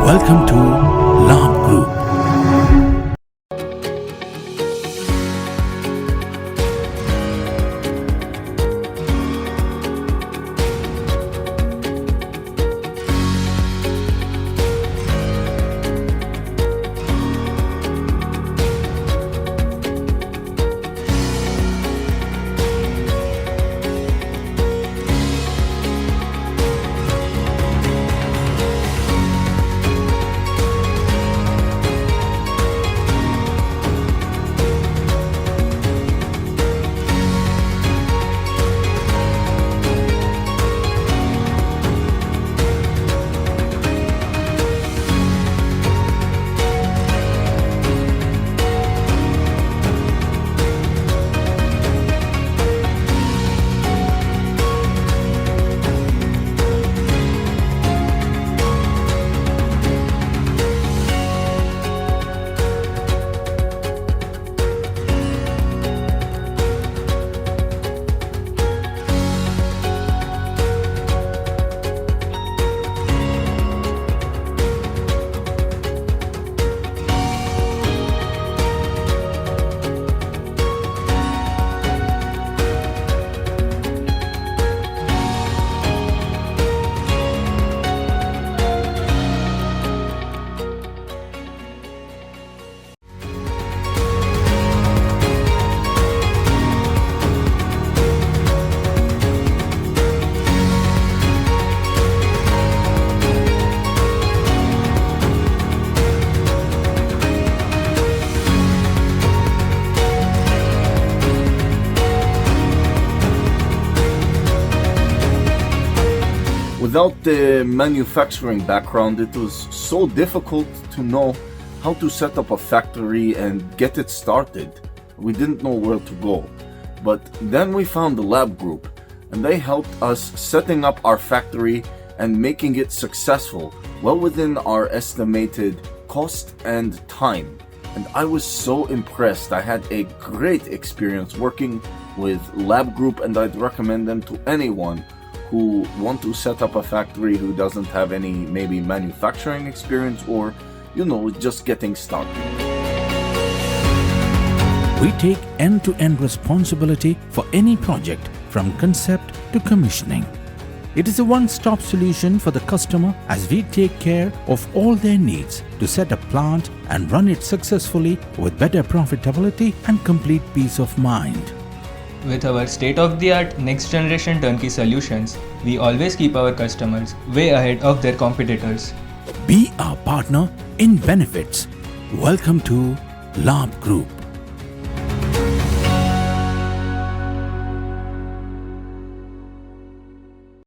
Welcome to Labh Group. Without the manufacturing background, it was so difficult to know how to set up a factory and get it started. We didn't know where to go. But then we found the Labh Group, and they helped us setting up our factory and making it successful, well within our estimated cost and time. And I was so impressed. I had a great experience working with Labh Group, and I'd recommend them to anyone who want to set up a factory who doesn't have any maybe manufacturing experience or, just getting started. We take end-to-end responsibility for any project from concept to commissioning. It is a one-stop solution for the customer as we take care of all their needs to set a plant and run it successfully with better profitability and complete peace of mind. With our state-of-the-art next-generation turnkey solutions, we always keep our customers way ahead of their competitors. Be our partner in benefits. Welcome to Labh Group.